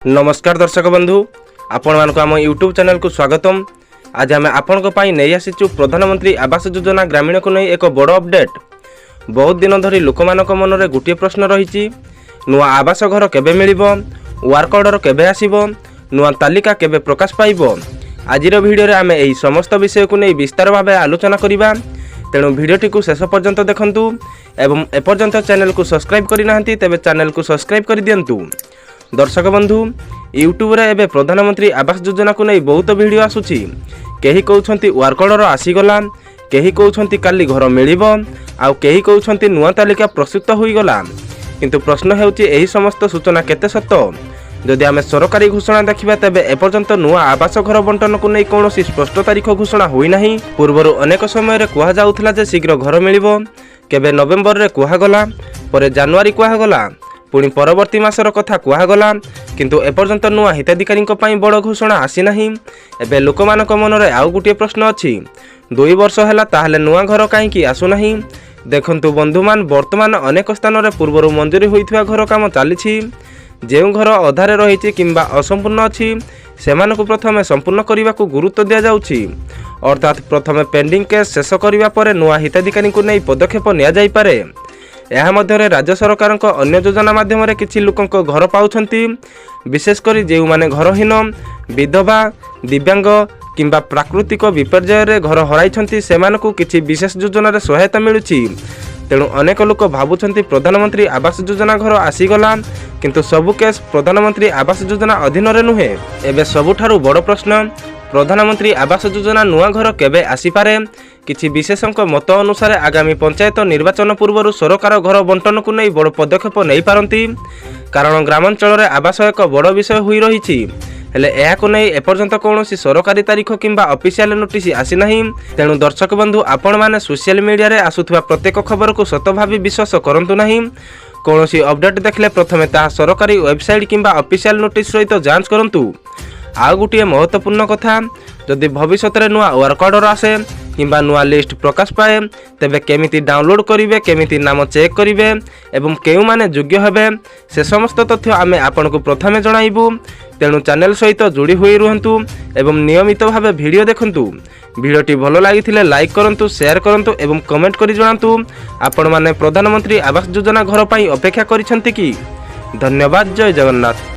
नमस्कार दर्शक बंधु आपण मानक आम यूट्यूब चैनल को स्वागतम। आज आम आपण नहीं आसीचु प्रधानमंत्री आवास योजना ग्रामीण को नहीं एक बड़ अपडेट। बहुत दिन धरी लोक मानक मन में गोटे प्रश्न रही, नुआ आवास घर केबे मिलिबो, वर्क ऑर्डर केबे आसीबो, नुआ तालिका केबे प्रकाश पाइबो। आजिर वीडियो रे आमे एही समस्त विषय को नहीं विस्तार भाव आलोचना करिबा। तेणु वीडियोटी को शेष पर्यंत देखंतु एवं एपर्यंत चैनल को सब्सक्राइब करि नाहंती तेबे चैनल को सब्सक्राइब कर दियंतु। दर्शक बंधु यूट्यूब रे एबे प्रधानमंत्री आवास योजना को नहीं बहुत वीडियो आसुची। केही कहउछंती वर्क ऑर्डर आसीगला, केही कहउछंती काली घर मिलिबो, आउ केही कहउछंती नुआ तालिका प्रस्तुत होई गला। किंतु प्रश्न हेउची एही समस्त सूचना केते सत्य। जदि आमे सरकारी घोषणा देखिबा तेबे एपर्यंत नुआ आवास घर बंटन को नहीं कौनसी स्पष्ट तारीख घोषणा होई नाही। पूर्वरु अनेक समय रे कुहा जाउथला जे शीघ्र घर मिलिबो, केबे नवेम्बर रे कुहा गला, परे जनवरी कुहा गला, पुणी परवर्ती मासर कथा कुहागला। किंतु एपर्यंत नुआ हिताधिकारी बड़ घोषणा आसी नाही। एबे लोक मानक मन रे आउ गुटिए प्रश्न अछि, 2 वर्ष हैला ताहले नुआ घर काहेकि आसु नाही। देखंतु बंधुमान वर्तमान अनेक स्थान रे पूर्वरु मंजूरी होइथिबा घर काम चालिछि। जेउ घर अधारे रहिछि किंबा असंपूर्ण अछि सेमानकु प्रथमे संपूर्ण करने को गुरुत्व दिया जाउछि। अर्थात प्रथमे पेंडिंग केस शेष करिबा परे नुआ हिताधिकारी को नहीं पदक्षेप निया जाई पारे। यह मध्य राज्य सरकार अन्य योजना माध्यम किछि लोकंक घर पाउछंती। विशेषकर जो माने घरहीन, विधवा, दिव्यांग किंबा प्राकृतिक विपर्यय रे घर हराइछंती सेमानकु किछि विशेष योजना रे सहायता मिलुछि। तेणु अनेक लोक भावुछंती प्रधानमंत्री आवास योजना घर आसीगला, किंतु सबु केस प्रधानमंत्री आवास योजना अधीन रे नुहे। एबे सबुठारु बड़ प्रश्न, प्रधानमंत्री आवास योजना नुआ घर केबे आसीपारे। किछि विशेषज्ञ मत अनुसार आगामी पंचायत निर्वाचन पूर्व सरकार घर बंटन को नहीं बड़ पदक्षेप नहीं पारती, कारण ग्रामांचल रे आवास एक बड़ विषय होई रहिछि। हेले एहा को नहीं एपर्यंत कौनसी सरकारी तारीख किंबा ऑफिशियल नोटिस आसी नाही। तेणु दर्शक बंधु आपण माने सोशल मीडिया रे आसुथबा प्रत्येक खबर को सत भावी विश्वास करंतु नाही। कौनसी अपडेट देखले प्रथमे ता सरकारी वेबसाइट किंबा ऑफिशियल नोटिस सहित जांच करंतु। आउ गोटे महत्वपूर्ण कथा, जदि भविष्य में नुआ वर्क ऑर्डर आसे किंबा नुआ लिस्ट प्रकाश पाए तेबे केमिति डाउनलोड करिवे, केमिति नाम चेक करिवे एवं केउ माने योग्य हेबे से समस्त तथ्य आमे आपनको प्रथमे जणाइबु। तेणु चैनल सहित जोड़ी होई रुहंतु एवं नियमित भावे वीडियो देखंतु। वीडियोटी भलो लागिथिले लाइक करंतु, शेयर करंतु एवं कमेंट करि जणांतु आपण माने प्रधानमंत्री आवास योजना घर पई अपेक्षा करिसंती कि। धन्यवाद। जय जगन्नाथ।